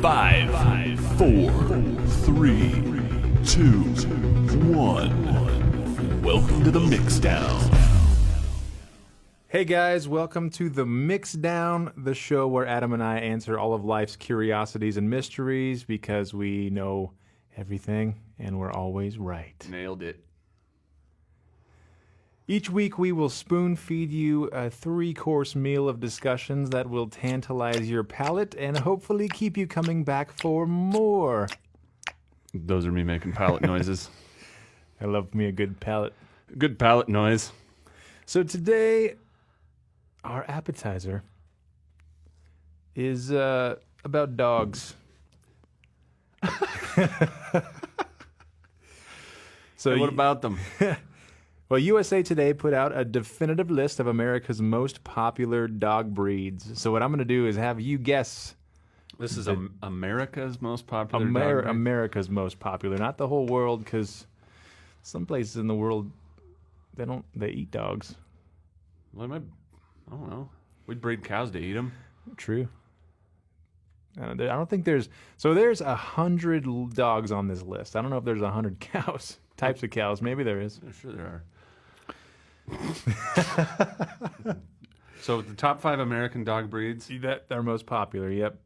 5, 4, 3, 2, 1. Welcome to the Mixdown. Hey guys, welcome to the Mixdown, the show where Adam and I answer all of life's curiosities and mysteries because we know everything and we're always right. Nailed it. Each week we will spoon feed you a 3-course meal of discussions that will tantalize your palate and hopefully keep you coming back for more. Those are me making palate noises. I love me a good palate. Good palate noise. So today, our appetizer is about dogs. So what about them? Well, USA Today put out a definitive list of America's most popular dog breeds. So what I'm going to do is have you guess. This is America's most popular dog breed? America's most popular, not the whole world, because some places in the world they eat dogs. Well, I don't know. We'd breed cows to eat them. True. I don't think there's 100 dogs on this list. I don't know if there's 100 cows, types of cows. Maybe there is. I'm sure there are. So the top 5 American dog breeds. That are most popular. Yep.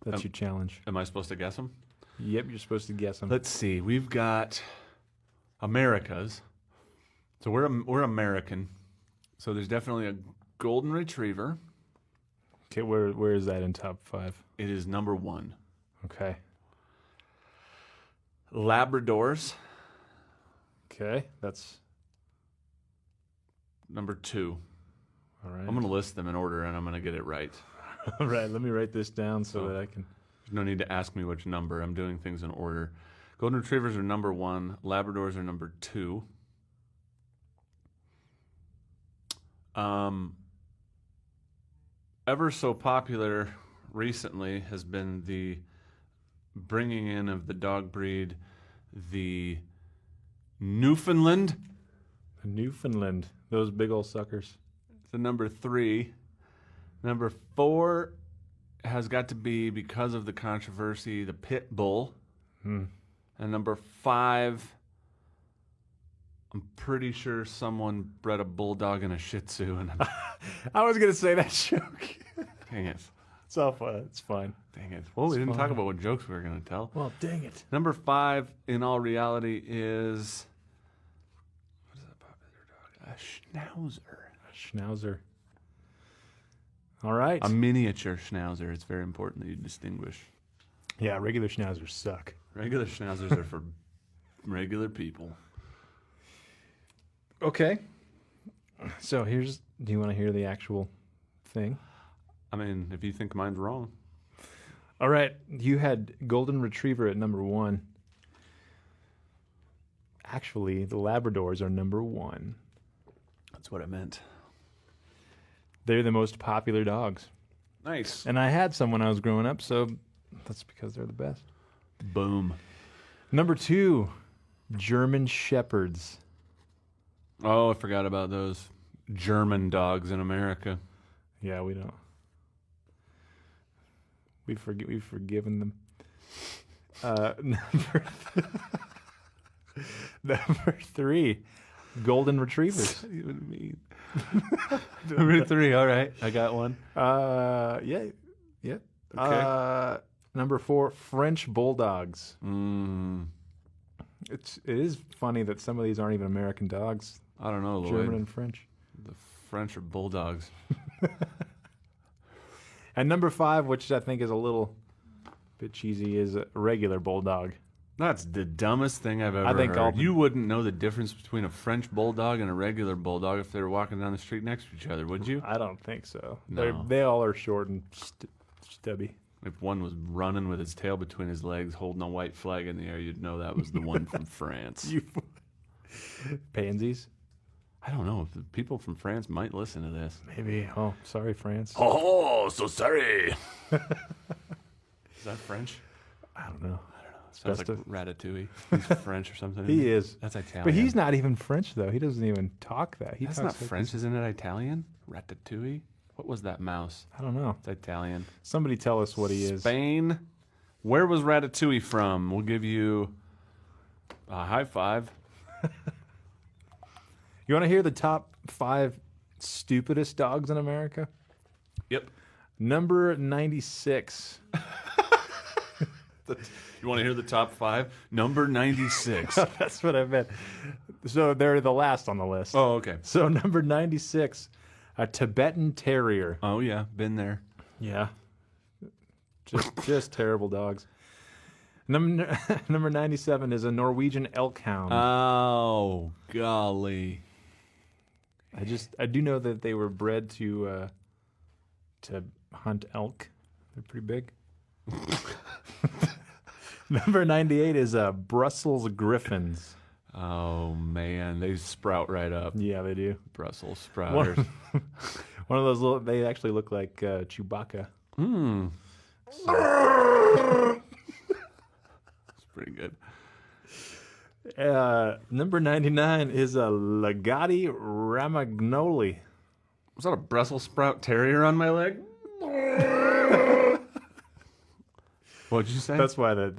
That's your challenge. Am I supposed to guess them? Yep, you're supposed to guess them. Let's see. We've got America's. So we're American. So there's definitely a golden retriever. Okay, where is that in top 5? It is number 1. Okay. Labradors. Okay, that's number 2. all right. I'm going to list them in order, and I'm going to get it right. All right, let me write this down so that I can. There's no need to ask me which number. I'm doing things in order. Golden Retrievers are number 1. Labradors are number 2. Ever so popular recently has been the bringing in of the dog breed, the Newfoundland. Newfoundland, those big old suckers. The number 3. Number 4 has got to be, because of the controversy, the pit bull. And number 5, I'm pretty sure someone bred a bulldog and a shih tzu. And I was gonna say that joke. dang it. It's all fun. It's fine. Dang it. Well, we didn't talk about what jokes we were going to tell. Well, dang it. Number 5, in all reality, is... What is a popular dog? A Schnauzer. Schnauzer. All right. A miniature Schnauzer. It's very important that you distinguish. Yeah, regular Schnauzers suck. Regular Schnauzers are for regular people. Okay. So do you want to hear the actual thing? I mean, if you think mine's wrong. All right. You had Golden Retriever at number 1. Actually, the Labradors are number 1. That's what I meant. They're the most popular dogs. Nice. And I had some when I was growing up, so that's because they're the best. Boom. Number 2, German Shepherds. Oh, I forgot about those German dogs in America. Yeah, we don't. We've forgiven them. Number 3, Golden Retrievers. What do you mean? Number 3, all right. I got one. Yeah. Okay. Number 4, French Bulldogs. It is funny that some of these aren't even American dogs. I don't know, Lloyd. German and French. The French are bulldogs. And number 5, which I think is a little bit cheesy, is a regular bulldog. That's the dumbest thing I've ever heard. You wouldn't know the difference between a French bulldog and a regular bulldog if they were walking down the street next to each other, would you? I don't think so. No. They all are short and stubby. If one was running with his tail between his legs, holding a white flag in the air, you'd know that was the one from France. Pansies? I don't know. The people from France might listen to this. Maybe. Oh, sorry, France. Oh, so sorry. Is that French? I don't know. Sounds like Ratatouille. He's French or something. He is. That's Italian. But he's not even French, though. He doesn't even talk that. That's not French. Isn't it Italian? Ratatouille? What was that mouse? I don't know. It's Italian. Somebody tell us what he is. Spain. Where was Ratatouille from? We'll give you a high five. You want to hear the top 5 stupidest dogs in America? Yep. Number 96. You want to hear the top 5? Number 96. That's what I meant. So they're the last on the list. Oh, okay. So number 96, a Tibetan Terrier. Oh, yeah. Been there. Yeah. Just terrible dogs. Number 97 is a Norwegian elk hound. Oh, golly. I do know that they were bred to hunt elk. They're pretty big. Number 98 is Brussels Griffins. Oh, man. They sprout right up. Yeah, they do. Brussels One, sprouters. one of those little, they actually look like Chewbacca. Hmm. It's pretty good. Number 99 is a Lagati Ramagnoli. Was that a Brussels sprout terrier on my leg? What'd you say? That's why they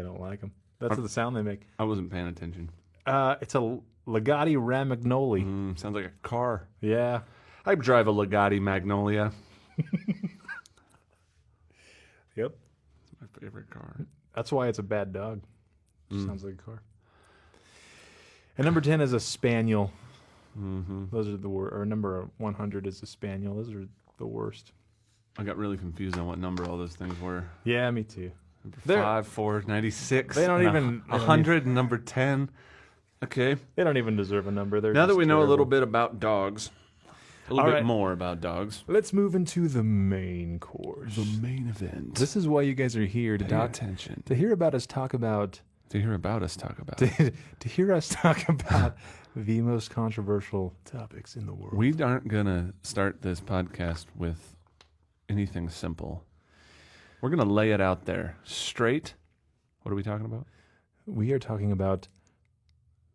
don't like them. That's the sound they make. I wasn't paying attention. It's a Lagati Ramagnoli. Sounds like a car. Yeah. I drive a Legati Magnolia. Yep. It's my favorite car. That's why it's a bad dog. Sounds like a car. And number 10 is a Spaniel. Mm-hmm. Those are the worst. Or number 100 is a Spaniel. Those are the worst. I got really confused on what number all those things were. Yeah, me too. Number They're- 5, 4, 96. They don't and even- 100 and number 10. Okay. They don't even deserve a number. They're Now that just we know a little terrible. bit about dogs, a little All bit right. more about dogs. Let's move into the main course. main event. This is why you guys are here to Pay talk, attention. to hear about us talk about To hear about us talk about. to hear us talk about the most controversial topics in the world. We aren't going to start this podcast with anything simple. We're going to lay it out there straight. What are we talking about? We are talking about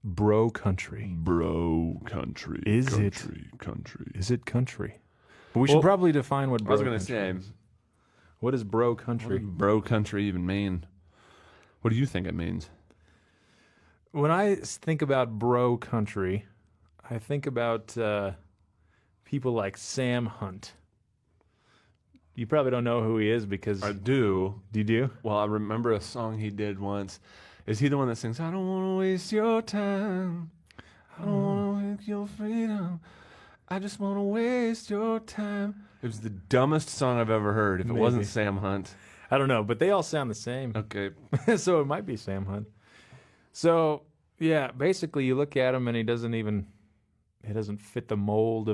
bro country. Bro country. Is it? Country. Is it country? But we should Well, probably define what I bro was going to country say, is. What is bro what country? does bro country even mean? What do you think it means? When I think about bro country, I think about people like Sam Hunt. You probably don't know who he is because I do. do you do? Well, I remember a song he did once. Is he the one that sings, I don't want to waste your time. I don't want to waste your freedom. I just want to waste your time. It was the dumbest song I've ever heard. If it Maybe. wasn't Sam Hunt. I don't know, but they all sound the same. Okay. So it might be Sam Hunt. So yeah, basically you look at him and he doesn't fit the mold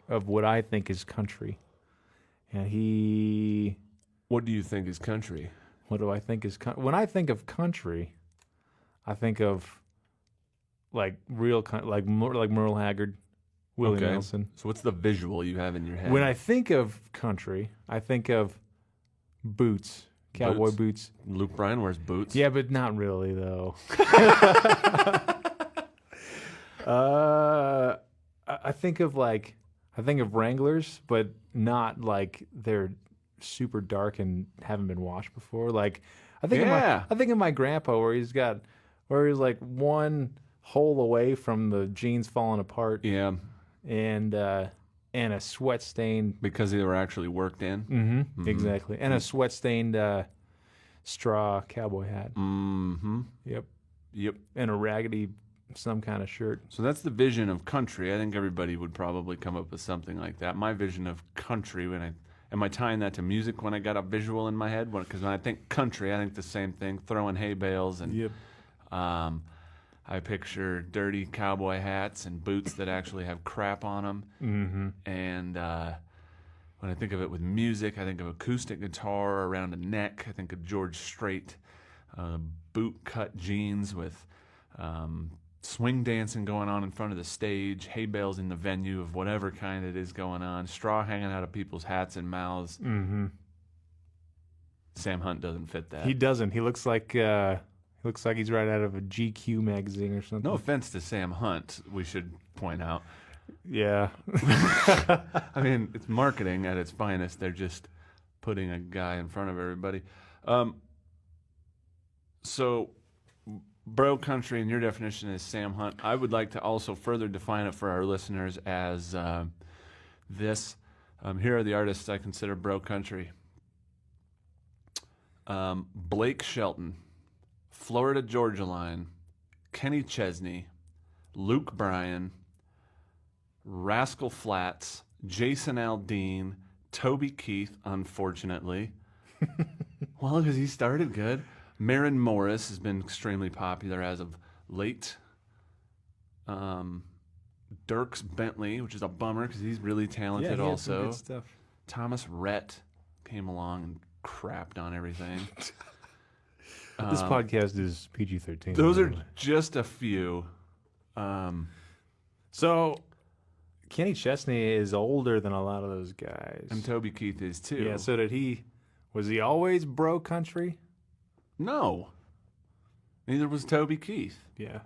of what I think is country. And What do you think is country? what do I think is when I think of country, I think of like real like more like Merle Haggard, Willie Okay. Nelson. So what's the visual you have in your head? When I think of country, I think of boots, cowboy boots. Luke Bryan wears boots. Yeah, but not really though. I think of Wranglers, but not like they're super dark and haven't been washed before. Like I think of my grandpa where he's like one hole away from the jeans falling apart Yeah, and a sweat stained. because they were actually worked in. Exactly, and a sweat stained straw cowboy hat. Mm-hmm. Yep, Yep. and a raggedy some kind of shirt. So that's the vision of country. I think everybody would probably come up with something like that. My vision of country, am I tying that to music when I got a visual in my head? Because when I think country, I think the same thing, throwing hay bales and Yep. I picture dirty cowboy hats and boots that actually have crap on them. Mm-hmm. And when I think of it with music, I think of acoustic guitar around a neck. I think of George Strait, boot cut jeans with swing dancing going on in front of the stage, hay bales in the venue of whatever kind it is going on, straw hanging out of people's hats and mouths. Mm-hmm. Sam Hunt doesn't fit that. He doesn't. He looks like he's right out of a GQ magazine or something. No offense to Sam Hunt, we should point out. Yeah. I mean, it's marketing at its finest. They're just putting a guy in front of everybody. So, bro country, in your definition, is Sam Hunt. I would like to also further define it for our listeners as this. Here are the artists I consider bro country. Blake Shelton, Florida Georgia Line, Kenny Chesney, Luke Bryan, Rascal Flatts, Jason Aldean, Toby Keith, unfortunately. Well, because he started good. Maren Morris has been extremely popular as of late. Dierks Bentley, which is a bummer because he's really talented he has some also. good stuff. Thomas Rhett came along and crapped on everything. This podcast is PG-13. Those are just a few. So, Kenny Chesney is older than a lot of those guys. And Toby Keith is too. Yeah, so was he always bro country? No. Neither was Toby Keith. Yeah.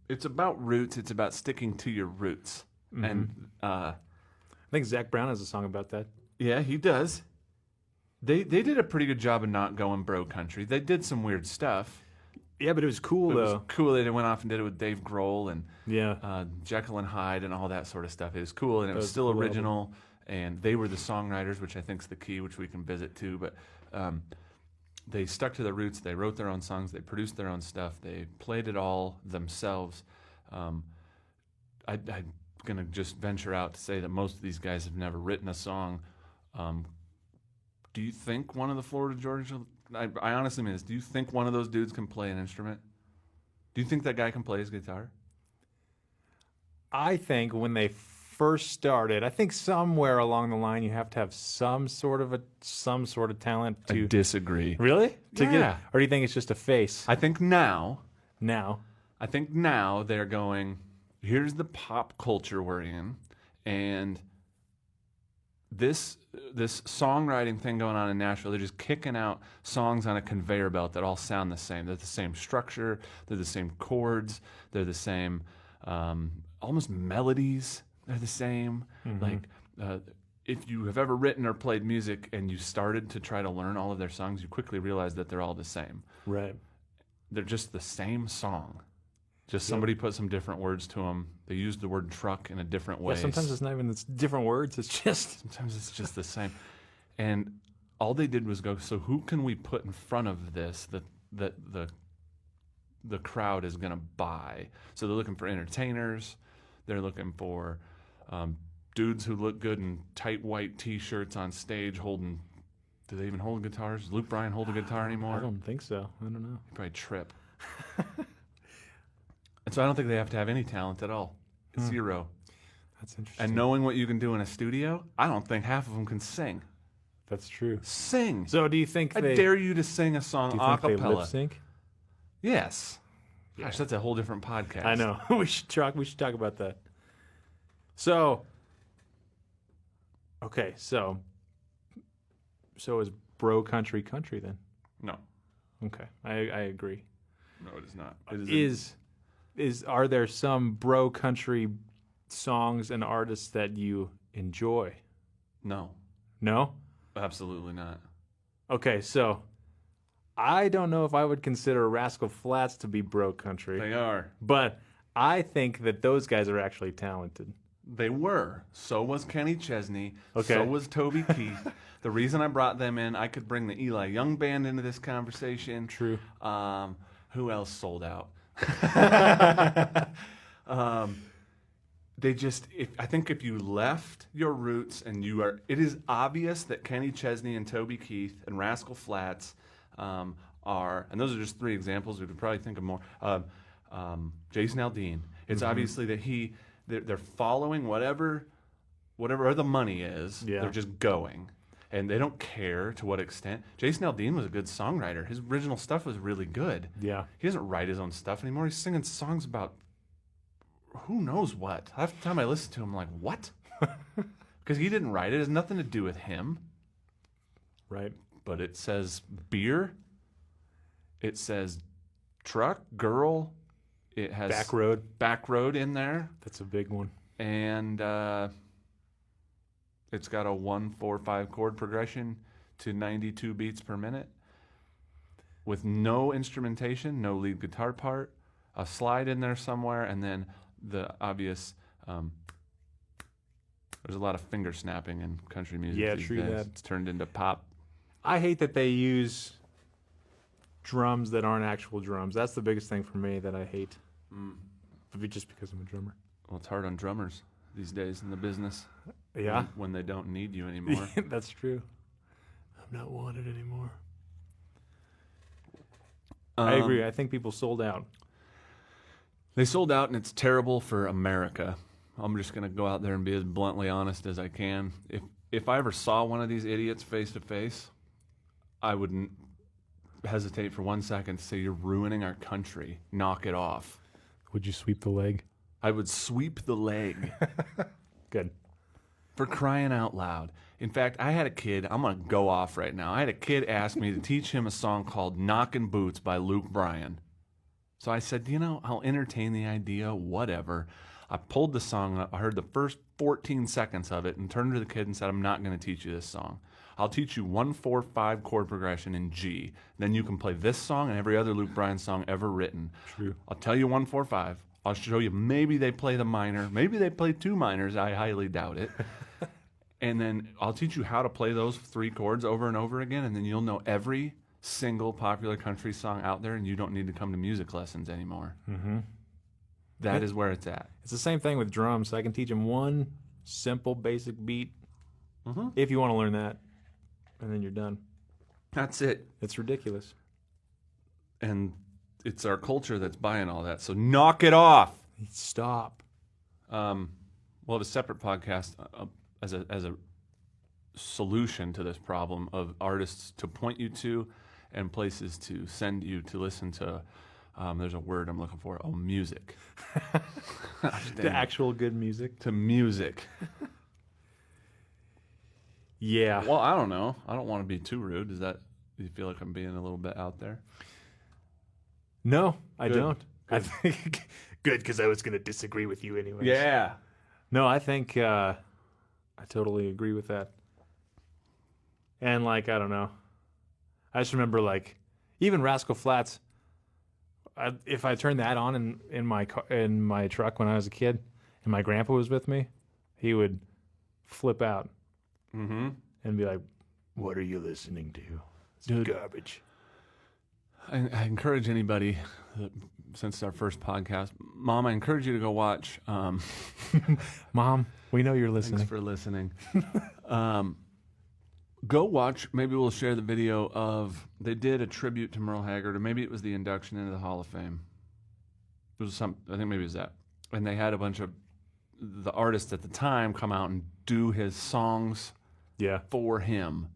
It's about roots. It's about sticking to your roots. Mm-hmm. And I think Zach Brown has a song about that. yeah, he does. They did a pretty good job of not going bro country. They did some weird stuff. Yeah, but it was cool, It was though. cool that they went off and did it with Dave Grohl and Yeah. Jekyll and Hyde and all that sort of stuff. It was cool, and it was was still cool original. And they were the songwriters, which I think is the key, which we can visit too. But they stuck to their roots. They wrote their own songs. They produced their own stuff. They played it all themselves. I'm going to just venture out to say that most of these guys have never written a song. Do you think one of the Florida Georgia... I honestly mean this. Do you think one of those dudes can play an instrument? Do you think that guy can play his guitar? I think when they first started, I think somewhere along the line you have to have some sort of talent to... I disagree. Really? To Yeah. get, or do you think it's just a face I think now they're going, here's the pop culture we're in, and this songwriting thing going on in Nashville, they're just kicking out songs on a conveyor belt that all sound the same. They're the same structure, they're the same chords, they're the same almost melodies, they're the same. Mm-hmm. Like if you have ever written or played music and you started to try to learn all of their songs, you quickly realize that they're all the same. Right. They're just the same song. Just somebody put some different words to them. They used the word truck in a different way. Yeah, sometimes it's not even different words. It's just... Sometimes it's just the same. And all they did was go, so who can we put in front of this that the crowd is going to buy? So they're looking for entertainers. They're looking for dudes who look good in tight white T-shirts on stage holding... Do they even hold guitars? Does Luke Bryan hold a guitar anymore? I don't think so. I don't know. He'd probably trip. And so I don't think they have to have any talent at all. Zero. That's interesting. And knowing what you can do in a studio, I don't think half of them can sing. That's true. Sing. So do you think I dare you to sing a song do you a think they lip cappella. sync? Yes. Gosh, that's a whole different podcast. I know. we should talk about that. So okay, so is bro country then? No. Okay. I agree. No, it is not. It Are there some bro country songs and artists that you enjoy? No. No? Absolutely not. Okay, so I don't know if I would consider Rascal Flatts to be bro country, They are. but I think that those guys are actually talented. They were. So was Kenny Chesney. Okay. So was Toby Keith. The reason I brought them in, I could bring the Eli Young Band into this conversation. True. Who else sold out? I think if you left your roots and it is obvious that Kenny Chesney and Toby Keith and Rascal Flatts are, and those are just three examples. We could probably think of more. Jason Aldean. It's obviously that they're following whatever the money is. Yeah. They're just going. And they don't care to what extent. Jason Aldean was a good songwriter. His original stuff was really good. Yeah. He doesn't write his own stuff anymore. He's singing songs about who knows what. Half the time I listen to him, I'm like, what? Because he didn't write it. It has nothing to do with him. Right. But it says beer. It says truck, girl, It has back road in there, That's a big one. and it's got a 1-4-5 chord progression to 92 beats per minute with no instrumentation, no lead guitar part, a slide in there somewhere, and then the obvious. There's a lot of finger snapping in country music. Yeah, these true days. that. It's turned into pop. I hate that they use drums that aren't actual drums. That's the biggest thing for me that I hate. Just because I'm a drummer. Well, it's hard on drummers these days in the business. Yeah, When they don't need you anymore. that's true. I'm not wanted anymore. I agree. I think people sold out. They sold out, and it's terrible for America. I'm just going to go out there and be as bluntly honest as I can. If I ever saw one of these idiots face to face, I wouldn't hesitate for 1 second to say, you're ruining our country. Knock it off. Would you sweep the leg? I would sweep the leg. Good. For crying out loud. In fact, I had a kid, I'm going to go off right now. I had a kid ask me to teach him a song called Knockin' Boots by Luke Bryan. So I said, I'll entertain the idea, whatever. I pulled the song up. I heard the first 14 seconds of it and turned to the kid and said, I'm not going to teach you this song. I'll teach you 1-4-5 chord progression in G. Then you can play this song and every other Luke Bryan song ever written. True. I'll tell you 1-4-5. I'll show you maybe they play the minor. Maybe they play two minors. I highly doubt it. And then I'll teach you how to play those 3 chords over and over again, and then you'll know every single popular country song out there, and you don't need to come to music lessons anymore. Mm-hmm. That is where it's at. It's the same thing with drums. I can teach them one simple, basic beat if you want to learn that, and then you're done. That's it. It's ridiculous. And it's our culture that's buying all that. So knock it off. Stop. We'll have a separate podcast as a solution to this problem of artists to point you to and places to send you to listen to. There's a word I'm looking for. Oh, music. The actual good music. To music. Yeah. Well, I don't know. I don't want to be too rude. Do you feel like I'm being a little bit out there? No, I Good. don't. I think good because I was going to disagree with you anyway. Yeah. No, I think I totally agree with that. And I don't know. I just remember even Rascal Flatts. If I turned that on in my truck when I was a kid, and my grandpa was with me, he would flip out and be like, "What are you listening to? It's garbage." I encourage anybody, since it's our first podcast, Mom, I encourage you to go watch. Mom, we know you're listening. Thanks for listening. Go watch. Maybe we'll share the video of. They did a tribute to Merle Haggard, or maybe it was the induction into the Hall of Fame. It was I think maybe it was that. And they had a bunch of the artists at the time come out and do his songs for him.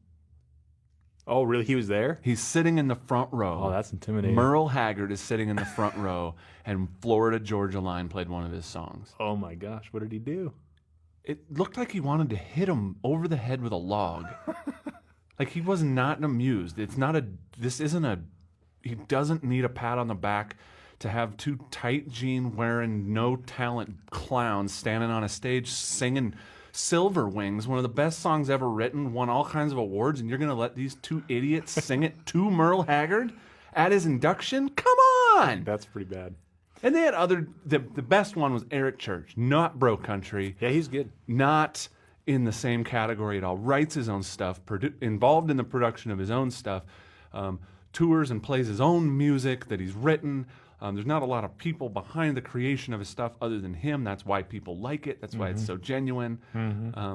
Oh, really? He was there? He's sitting in the front row. Oh, that's intimidating. Merle Haggard is sitting in the front row, and Florida Georgia Line played one of his songs. Oh my gosh, what did he do? It looked like he wanted to hit him over the head with a log. Like he was not amused. He doesn't need a pat on the back to have 2 tight jean wearing no talent clowns standing on a stage singing Silver Wings, one of the best songs ever written, won all kinds of awards, and you're going to let these 2 idiots sing it to Merle Haggard at his induction? Come on! That's pretty bad. And they had the best one was Eric Church, not bro country. Yeah, he's good. Not in the same category at all. Writes his own stuff, involved in the production of his own stuff, tours and plays his own music that he's written. There's not a lot of people behind the creation of his stuff other than him. That's why people like it. That's why it's so genuine.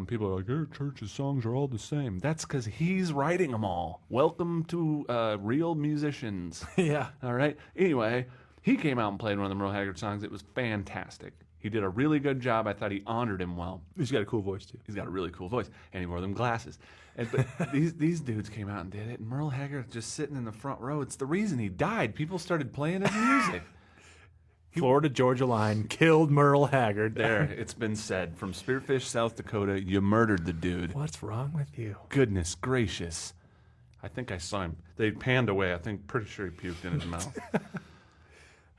People are like, Eric Church's songs are all the same. That's because he's writing them all. Welcome to real musicians. Yeah. All right. Anyway, he came out and played one of the Merle Haggard songs. It was fantastic. He did a really good job. I thought he honored him well. He's got a cool voice, too. He's got a really cool voice. And he wore them glasses. But these dudes came out and did it. And Merle Haggard just sitting in the front row. It's the reason he died. People started playing his music. Florida Georgia Line killed Merle Haggard. There, it's been said. From Spearfish, South Dakota, you murdered the dude. What's wrong with you? Goodness gracious. I think I saw him. They panned away. Pretty sure he puked in his mouth.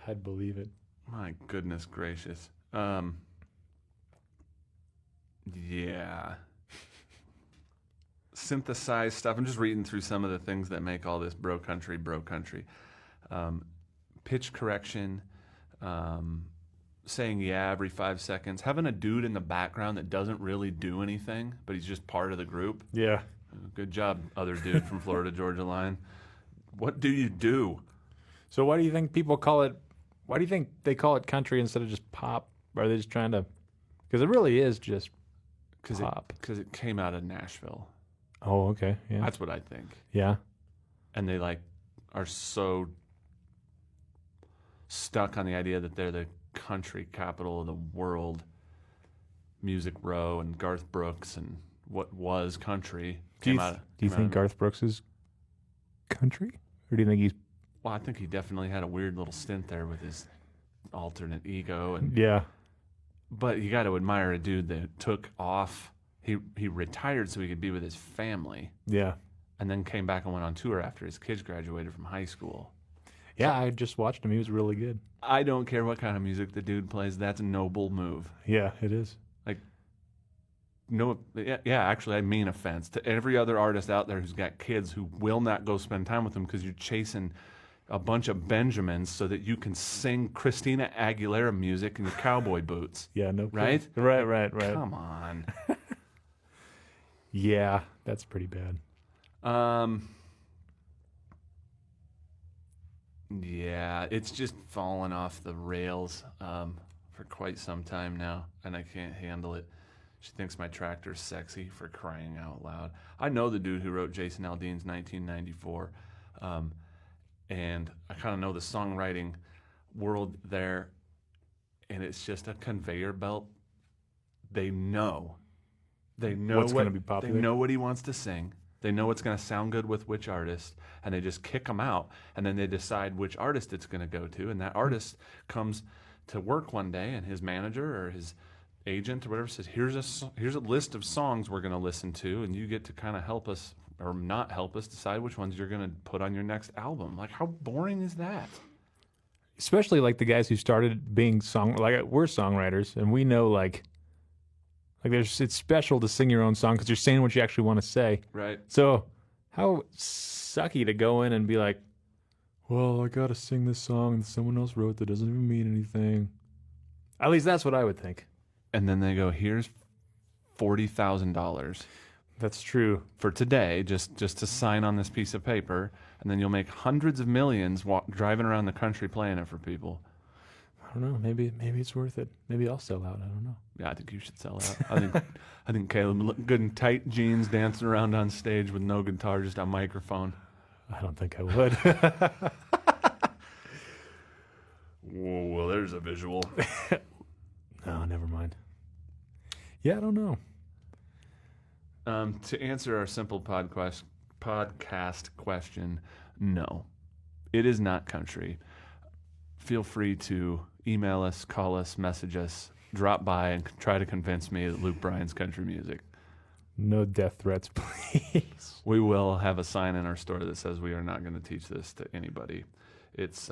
I'd believe it. My goodness gracious. Yeah. Synthesized stuff. I'm just reading through some of the things that make all this bro country. Pitch correction, saying yeah every 5 seconds, having a dude in the background that doesn't really do anything, but he's just part of the group. Yeah. Good job, other dude from Florida Georgia Line. What do you do? So why do you think people call it? Why do you think they call it country instead of just pop? Are they just trying to? Because it really is just pop. Because it came out of Nashville. Oh, okay. Yeah. That's what I think. Yeah. And they are so stuck on the idea that they're the country capital of the world. Music Row and Garth Brooks and what was country. Do you think Garth Brooks is country? Or do you think he's... Well, I think he definitely had a weird little stint there with his alternate ego. And Yeah. But you got to admire a dude that took off. He retired so he could be with his family. Yeah. And then came back and went on tour after his kids graduated from high school. Yeah, I just watched him. He was really good. I don't care what kind of music the dude plays. That's a noble move. Yeah, it is. No, yeah, actually, I mean offense to every other artist out there who's got kids who will not go spend time with them because you're chasing a bunch of Benjamins so that you can sing Christina Aguilera music in your cowboy boots. Yeah, no. Right? Right. Come on. Yeah, that's pretty bad. Yeah, it's just fallen off the rails for quite some time now, and I can't handle it. She thinks my tractor's sexy, for crying out loud. I know the dude who wrote Jason Aldean's 1994, and I kind of know the songwriting world there, and it's just a conveyor belt. They know What's going to be popular. They know what he wants to sing. They know what's going to sound good with which artist, and they just kick them out, and then they decide which artist it's going to go to, and that artist comes to work one day, and his manager or his agent or whatever says, here's a list of songs we're going to listen to, and you get to kind of help us or not help us decide which ones you're going to put on your next album. Like, how boring is that? Especially like the guys who started being we're songwriters, and we know like it's special to sing your own song because you're saying what you actually want to say. Right. So how sucky to go in and be like, well, I got to sing this song that someone else wrote that doesn't even mean anything. At least that's what I would think. And then they go, here's $40,000 That's true. for today, just to sign on this piece of paper, and then you'll make hundreds of millions driving around the country playing it for people. I don't know. Maybe it's worth it. Maybe I'll sell out. I don't know. Yeah, I think you should sell out. I think Caleb would look good in tight jeans, dancing around on stage with no guitar, just a microphone. I don't think I would. Whoa, well, there's a visual. No, never mind. Yeah, I don't know. To answer our simple podcast question, no, it is not country. Feel free to email us, call us, message us, drop by, and try to convince me that Luke Bryan's country music. No death threats, please. We will have a sign in our store that says we are not going to teach this to anybody. It's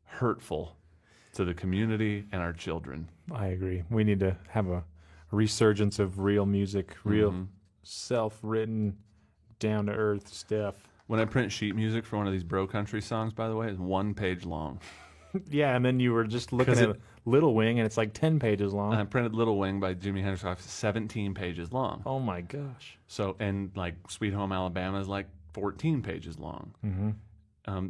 hurtful to the community and our children. I agree. We need to have a resurgence of real music, real self-written, down-to-earth stuff. When I print sheet music for one of these bro country songs, by the way, it's 1 page long. Yeah, and then you were just looking at Little Wing, and it's like 10 pages long. And I printed Little Wing by Jimi Hendrix, 17 pages long. Oh my gosh. So, and like Sweet Home Alabama is like 14 pages long. Mm-hmm.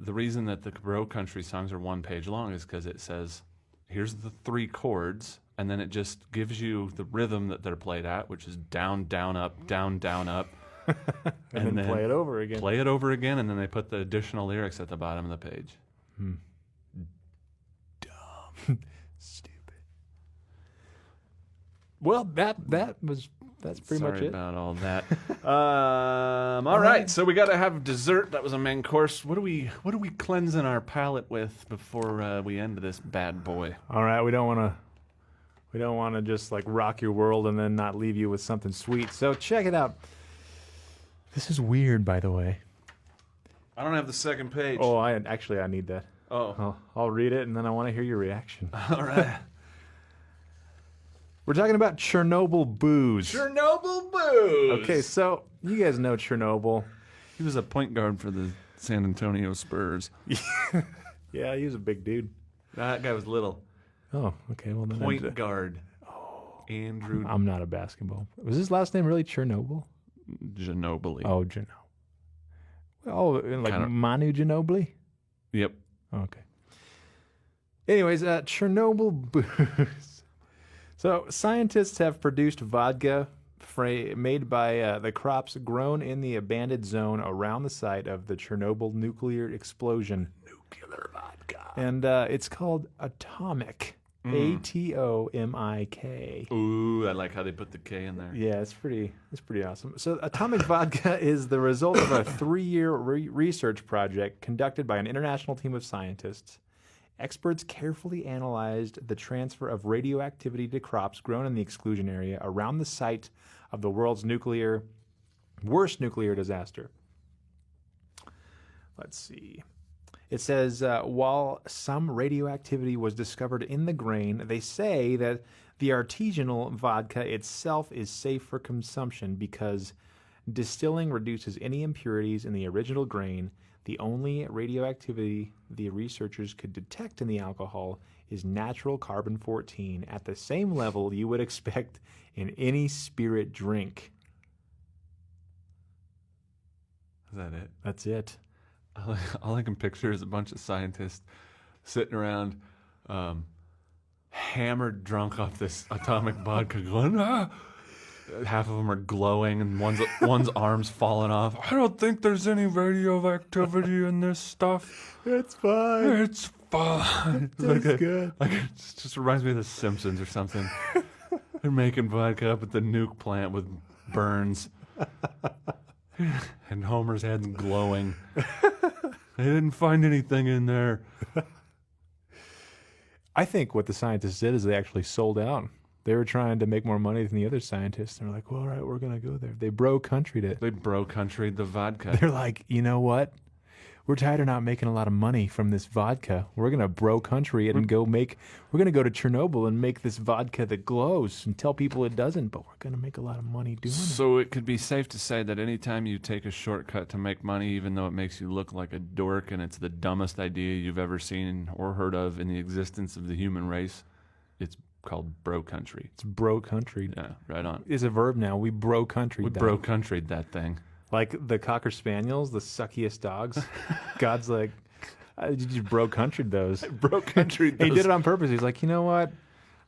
The reason that the bro country songs are 1 page long is because it says, here's the 3 chords, and then it just gives you the rhythm that they're played at, which is down, down, up, down, down, up. and then play it over again. Play it over again, and then they put the additional lyrics at the bottom of the page. Dumb. Stupid. Well, that's pretty much Sorry it. about all that. All right, so we got to have dessert. That was a main course. What are we cleansing our palate with before we end this bad boy? All right, we don't want to just like rock your world and then not leave you with something sweet. So check it out. This is weird, by the way. I don't have the second page. Oh, I need that. Oh. I'll read it, and then I want to hear your reaction. All right. We're talking about Chernobyl booze. Chernobyl booze. Okay, so you guys know Chernobyl. He was a point guard for the San Antonio Spurs. Yeah, he was a big dude. That guy was little. Oh, okay. Well, then Point guard. Oh. Andrew I'm not a basketball. Was his last name really Chernobyl? Ginobili. Oh, Ginobili. Oh, like Kinda. Manu Ginobili? Yep. Okay. Anyways, Chernobyl booze. So scientists have produced vodka made by the crops grown in the abandoned zone around the site of the Chernobyl nuclear explosion. Nuclear vodka. And it's called Atomic. Atomik. Ooh, I like how they put the K in there. Yeah, it's pretty awesome. So Atomic Vodka is the result of a 3-year research project conducted by an international team of scientists. Experts carefully analyzed the transfer of radioactivity to crops grown in the exclusion area around the site of the world's worst nuclear disaster. Let's see. It says, while some radioactivity was discovered in the grain, they say that the artisanal vodka itself is safe for consumption because distilling reduces any impurities in the original grain. The only radioactivity the researchers could detect in the alcohol is natural carbon-14 at the same level you would expect in any spirit drink. Is that it? That's it. All I can picture is a bunch of scientists sitting around, hammered drunk off this atomic vodka, going, ah! Half of them are glowing, and one's arm's falling off. I don't think there's any radioactivity in this stuff. It's fine. It's fine. It's good. Like it just reminds me of The Simpsons or something. They're making vodka up at the nuke plant with Burns. And Homer's head's glowing. They didn't find anything in there. I think what the scientists did is they actually sold out. They were trying to make more money than the other scientists. They're like, well, all right, we're going to go there. They countryed it. They countryed the vodka. They're like, you know what? We're tired of not making a lot of money from this vodka. We're going to country it and we're going to go to Chernobyl and make this vodka that glows and tell people it doesn't, but we're going to make a lot of money doing it. So it could be safe to say that anytime you take a shortcut to make money, even though it makes you look like a dork and it's the dumbest idea you've ever seen or heard of in the existence of the human race, it's called bro country. It's bro country. Yeah, right on. It's a verb now. We bro country. We bro countryed that thing. Like the Cocker Spaniels, the suckiest dogs. God's like, you bro countryed those. Bro countryed those. He did it on purpose. He's like, you know what?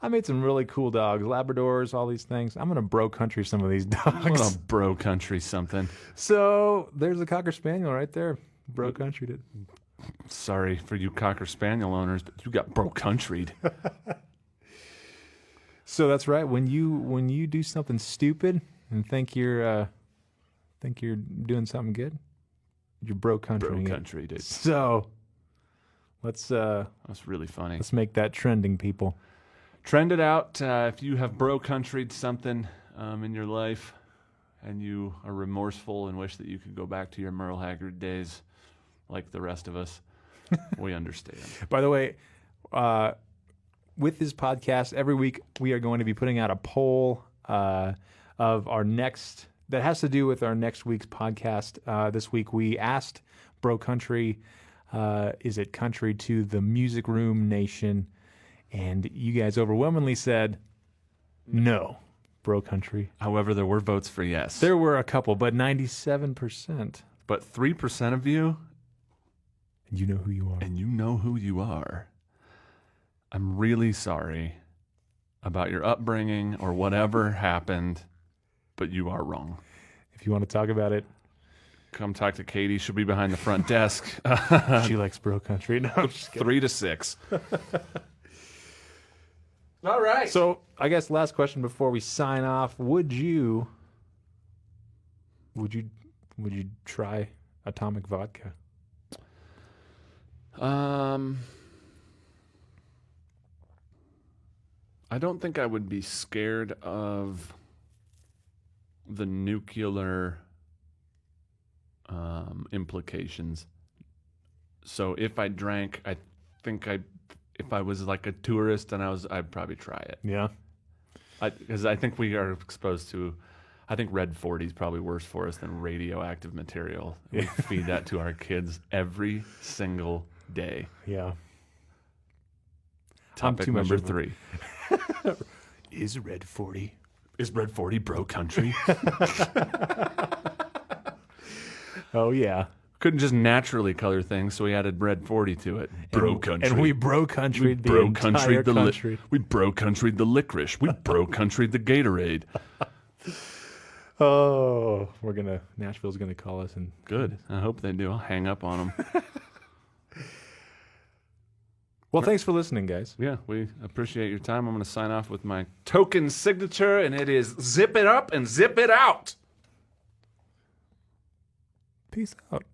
I made some really cool dogs, Labradors, all these things. I'm going to bro country some of these dogs. I'm going to bro country something. So there's a Cocker Spaniel right there. Bro countryed it. Sorry for you Cocker Spaniel owners, but you got bro countryed. So that's right. When you do something stupid and think you're doing something good, you're bro countrying. Bro country, dude. So let's that's really funny. let's make that trending, people. Trend it out. If you have bro countryed something in your life and you are remorseful and wish that you could go back to your Merle Haggard days like the rest of us, we understand. By the way, with this podcast, every week we are going to be putting out a poll of our next, that has to do with our next week's podcast. This week we asked Bro Country, is it country to the Music Room Nation? And you guys overwhelmingly said no, Bro Country. However, there were votes for yes. There were a couple, but 97%. But 3% of you, You know who you are. and you know who you are. I'm really sorry about your upbringing or whatever happened, but you are wrong. If you want to talk about it, Come talk to Katie. She'll be behind the front desk. she likes Bro Country. No, I'm just kidding. 3 to 6. All right. So I guess last question before we sign off: Would you try Atomic Vodka? I don't think I would be scared of the nuclear implications. So if I drank, think if I was like a tourist and I'd probably try it. Yeah. Because I think we are exposed to. I think red 40 is probably worse for us than radioactive material. We feed that to our kids every single day. Yeah. Topic number 3. Is red 40? Is red 40 bro country? Oh, yeah. Couldn't just naturally color things, so we added red 40 to it. Bro country. And we bro countryed the entire country. We bro countryed the licorice. We bro countryed the Gatorade. Oh, Nashville's gonna call us and Good. I hope they do. I'll hang up on them. Well, thanks for listening, guys. Yeah, we appreciate your time. I'm going to sign off with my token signature, and it is zip it up and zip it out. Peace out.